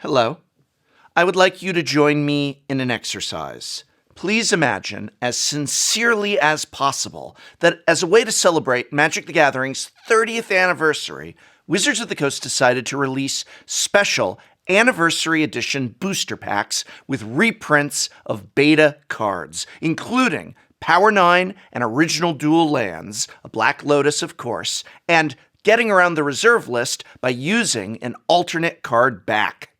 Hello. I would like you to join me in an exercise. Please imagine, as sincerely as possible, that as a way to celebrate Magic the Gathering's 30th anniversary, Wizards of the Coast decided to release special Anniversary Edition booster packs with reprints of beta cards, including Power 9 and Original Dual Lands, a Black Lotus, of course, and getting around the reserve list by using an alternate card back.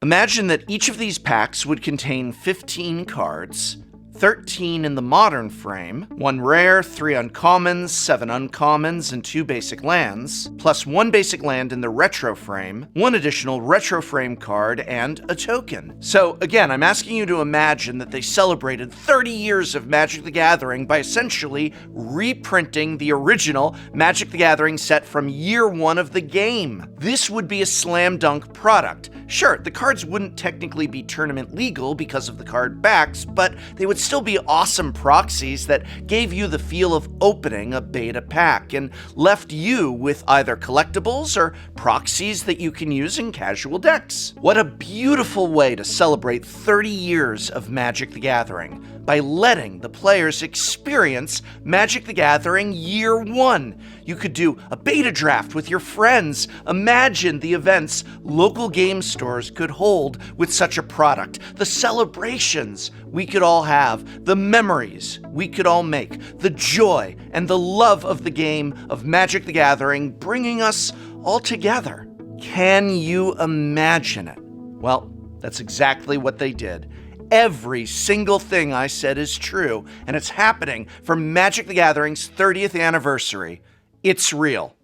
Imagine that each of these packs would contain 15 cards, 13 in the modern frame, 1 rare, 3 uncommons, 7 uncommons, and 2 basic lands, plus 1 basic land in the retro frame, 1 additional retro frame card, and a token. So again, I'm asking you to imagine that they celebrated 30 years of Magic the Gathering by essentially reprinting the original Magic the Gathering set from year 1 of the game. This would be a slam dunk product. Sure, the cards wouldn't technically be tournament legal because of the card backs, but they would still be awesome proxies that gave you the feel of opening a beta pack and left you with either collectibles or proxies that you can use in casual decks. What a beautiful way to celebrate 30 years of Magic the Gathering by letting the players experience Magic the Gathering Year 1. You could do a beta draft with your friends. Imagine the events local game stores could hold with such a product, the celebrations we could all have, the memories we could all make, the joy and the love of the game of Magic the Gathering bringing us all together. Can you imagine it? Well, that's exactly what they did. Every single thing I said is true, and it's happening for Magic the Gathering's 30th anniversary. It's real.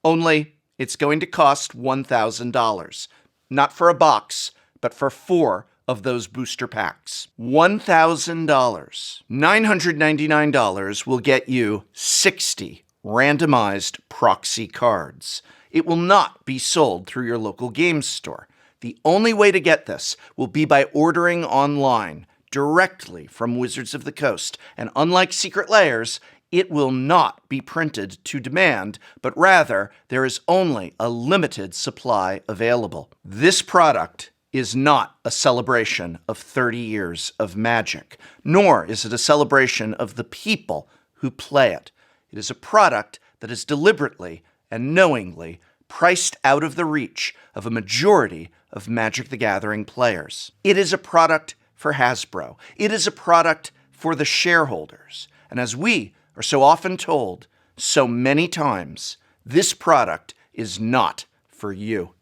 Only it's going to cost $1,000. Not for a box, but for 4 of those booster packs. $1,000. $999 will get you 60 randomized proxy cards. It will not be sold through your local game store. The only way to get this will be by ordering online, directly from Wizards of the Coast, and unlike Secret Layers, it will not be printed to demand, but rather there is only a limited supply available. This product is not a celebration of 30 years of Magic, nor is it a celebration of the people who play it. It is a product that is deliberately and knowingly priced out of the reach of a majority of Magic the Gathering players. It is a product for Hasbro. It is a product for the shareholders. And as we are so often told, so many times, this product is not for you.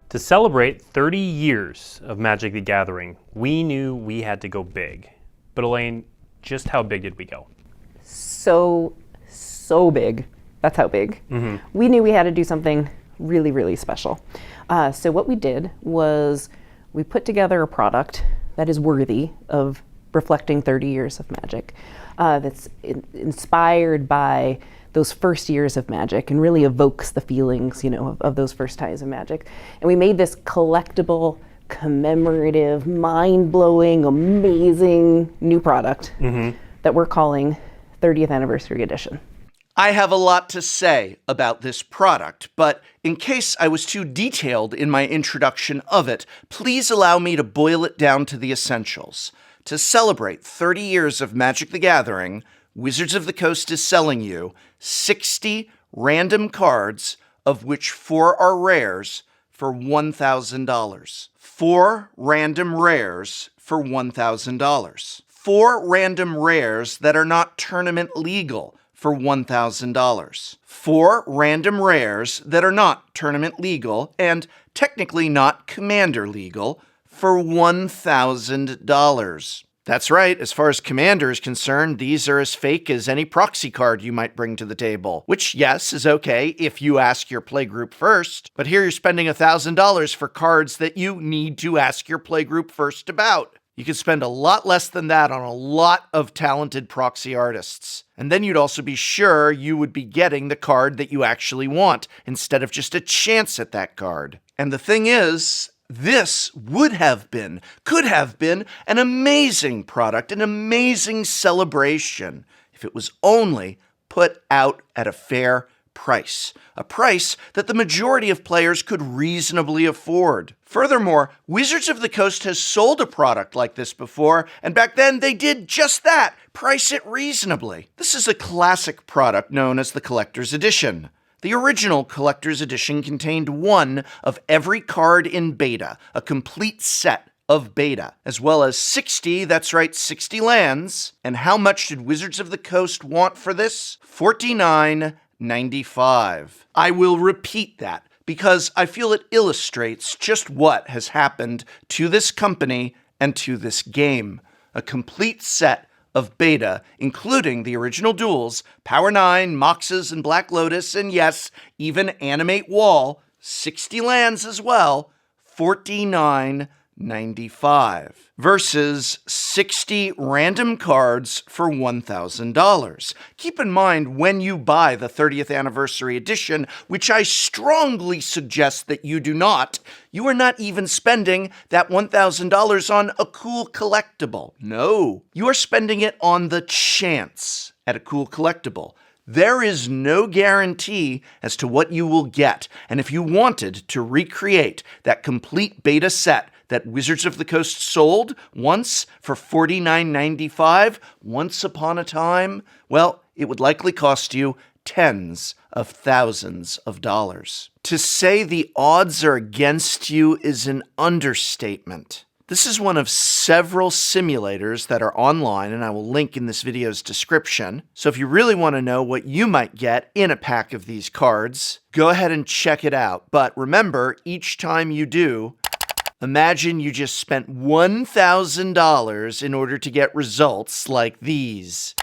To celebrate 30 years of Magic the Gathering, we knew we had to go big. But Elaine, just how big did we go? So big. That's how big. We knew we had to do something really, really special. So what we did was we put together a product that is worthy of reflecting 30 years of Magic, that's inspired by those first years of Magic and really evokes the feelings, of those first times of Magic. And we made this collectible, commemorative, mind-blowing, amazing new product that we're calling 30th Anniversary Edition. I have a lot to say about this product, but in case I was too detailed in my introduction of it, please allow me to boil it down to the essentials. To celebrate 30 years of Magic the Gathering, Wizards of the Coast is selling you 60 random cards, of which 4 are rares, for $1,000. 4 random rares for $1,000. 4 random rares that are not tournament legal for $1,000. 4 random rares that are not tournament legal and technically not commander legal for $1,000. That's right, as far as Commander is concerned, these are as fake as any proxy card you might bring to the table. Which, yes, is okay if you ask your playgroup first, but here you're spending $1,000 for cards that you need to ask your playgroup first about. You could spend a lot less than that on a lot of talented proxy artists. And then you'd also be sure you would be getting the card that you actually want, instead of just a chance at that card. And the thing is, this could have been an amazing product, an amazing celebration, if it was only put out at a fair price. A price that the majority of players could reasonably afford. Furthermore, Wizards of the Coast has sold a product like this before, and back then they did just that, price it reasonably. This is a classic product known as the Collector's Edition. The original Collector's Edition contained one of every card in beta, a complete set of beta, as well as 60, that's right, 60 lands. And how much did Wizards of the Coast want for this? $49.95. I will repeat that because I feel it illustrates just what has happened to this company and to this game. A complete set of beta, including the original duels, Power 9, Moxes, and Black Lotus, and yes, even Animate Wall, 60 lands as well, $49.95 versus 60 random cards for $1,000. Keep in mind when you buy the 30th anniversary edition, which I strongly suggest that you do not, you are not even spending that $1,000 on a cool collectible. No, you are spending it on the chance at a cool collectible. There is no guarantee as to what you will get, and if you wanted to recreate that complete beta set that Wizards of the Coast sold once for $49.95 once upon a time, well, it would likely cost you tens of thousands of dollars. To say the odds are against you is an understatement. This is one of several simulators that are online, and I will link in this video's description. So if you really want to know what you might get in a pack of these cards, go ahead and check it out. But remember, each time you do, imagine you just spent $1,000 in order to get results like these.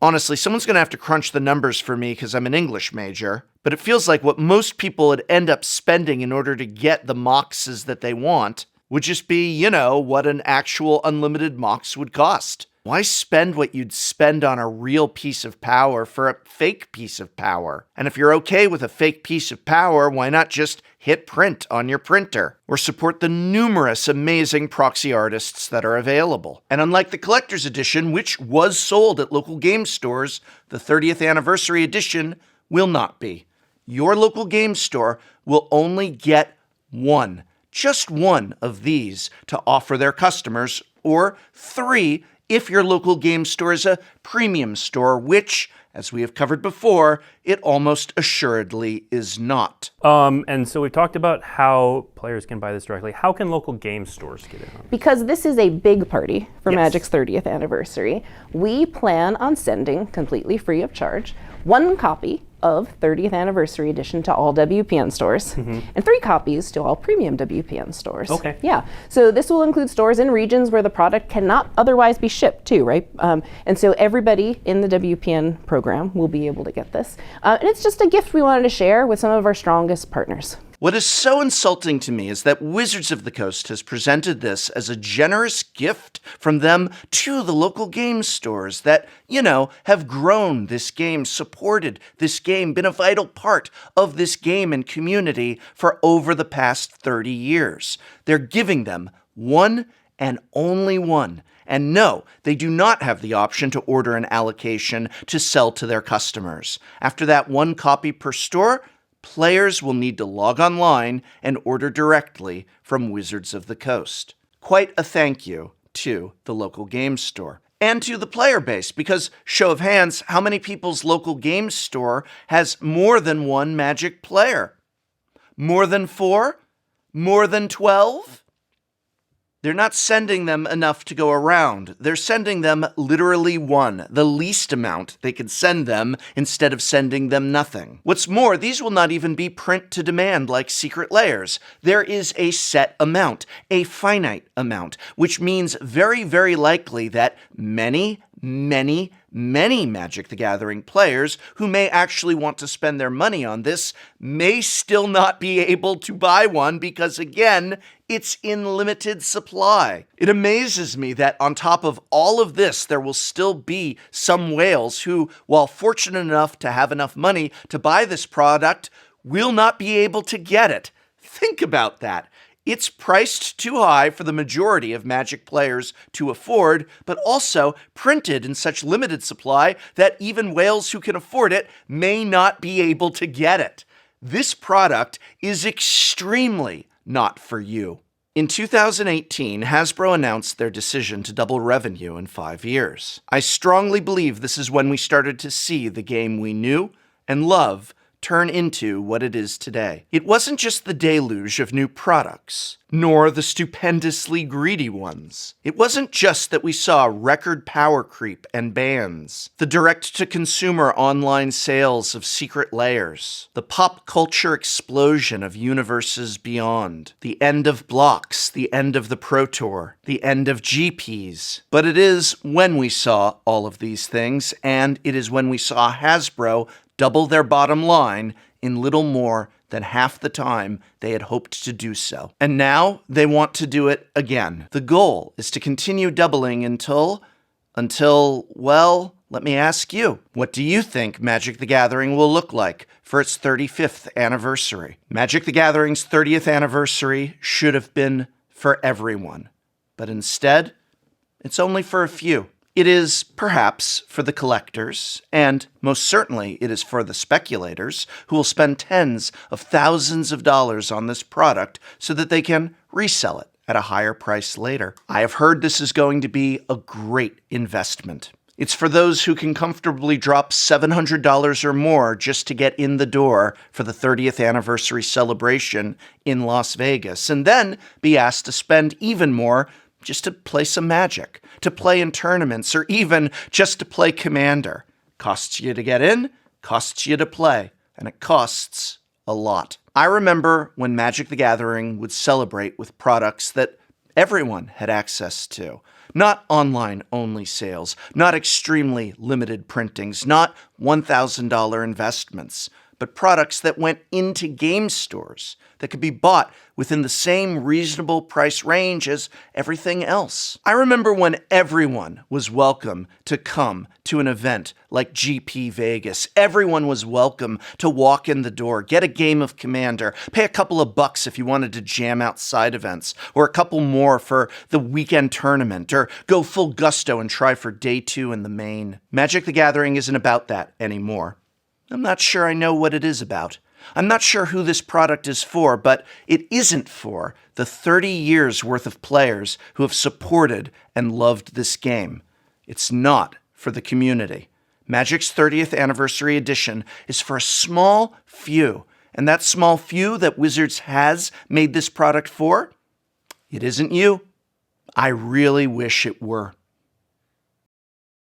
Honestly, someone's going to have to crunch the numbers for me because I'm an English major, but it feels like what most people would end up spending in order to get the Moxes that they want would just be, what an actual unlimited Mox would cost. Why spend what you'd spend on a real piece of power for a fake piece of power? And if you're okay with a fake piece of power, why not just hit print on your printer? Or support the numerous amazing proxy artists that are available. And unlike the Collector's Edition, which was sold at local game stores, the 30th anniversary edition will not be. Your local game store will only get one. Just one of these to offer their customers, or 3 if your local game store is a premium store, which, as we have covered before, it almost assuredly is not. And so we've talked about how players can buy this directly. How can local game stores get in on it? Because this is a big party for Yes. Magic's 30th anniversary, we plan on sending, completely free of charge, 1 copy of 30th anniversary edition to all WPN stores, and 3 copies to all premium WPN stores. Okay. Yeah. So this will include stores in regions where the product cannot otherwise be shipped too, right? And so everybody in the WPN program will be able to get this. And it's just a gift we wanted to share with some of our strongest partners. What is so insulting to me is that Wizards of the Coast has presented this as a generous gift from them to the local game stores that, have grown this game, supported this game, been a vital part of this game and community for over the past 30 years. They're giving them one and only one. And no, they do not have the option to order an allocation to sell to their customers. After that 1 copy per store, players will need to log online and order directly from Wizards of the Coast. Quite a thank you to the local game store. And to the player base, because, show of hands, how many people's local game store has more than 1 Magic player? More than 4? More than 12? They're not sending them enough to go around. They're sending them literally 1, the least amount they could send them instead of sending them nothing. What's more, these will not even be print to demand like Secret Layers. There is a set amount, a finite amount, which means very, very likely that many Magic the Gathering players who may actually want to spend their money on this may still not be able to buy one because, again, it's in limited supply. It amazes me that on top of all of this, there will still be some whales who, while fortunate enough to have enough money to buy this product, will not be able to get it. Think about that. It's priced too high for the majority of Magic players to afford, but also printed in such limited supply that even whales who can afford it may not be able to get it. This product is extremely not for you. In 2018, Hasbro announced their decision to double revenue in 5 years. I strongly believe this is when we started to see the game we knew and love turn into what it is today. It wasn't just the deluge of new products, nor the stupendously greedy ones. It wasn't just that we saw record power creep and bans, the direct-to-consumer online sales of Secret Layers, the pop culture explosion of universes beyond, the end of blocks, the end of the Pro Tour, the end of GPs. But it is when we saw all of these things, and it is when we saw Hasbro double their bottom line in little more than half the time they had hoped to do so. And now they want to do it again. The goal is to continue doubling until, well, let me ask you, what do you think Magic the Gathering will look like for its 35th anniversary? Magic the Gathering's 30th anniversary should have been for everyone, but instead, it's only for a few. It is, perhaps, for the collectors, and most certainly it is for the speculators who will spend tens of thousands of dollars on this product so that they can resell it at a higher price later. I have heard this is going to be a great investment. It's for those who can comfortably drop $700 or more just to get in the door for the 30th anniversary celebration in Las Vegas, and then be asked to spend even more just to play some Magic, to play in tournaments, or even just to play Commander. Costs you to get in, costs you to play, and it costs a lot. I remember when Magic the Gathering would celebrate with products that everyone had access to. Not online-only sales, not extremely limited printings, not $1,000 investments, but products that went into game stores that could be bought within the same reasonable price range as everything else. I remember when everyone was welcome to come to an event like GP Vegas. Everyone was welcome to walk in the door, get a game of Commander, pay a couple of bucks if you wanted to jam out side events, or a couple more for the weekend tournament, or go full gusto and try for day 2 in the main. Magic the Gathering isn't about that anymore. I'm not sure I know what it is about. I'm not sure who this product is for, but it isn't for the 30 years worth of players who have supported and loved this game. It's not for the community. Magic's 30th anniversary edition is for a small few, and that small few that Wizards has made this product for, it isn't you. I really wish it were.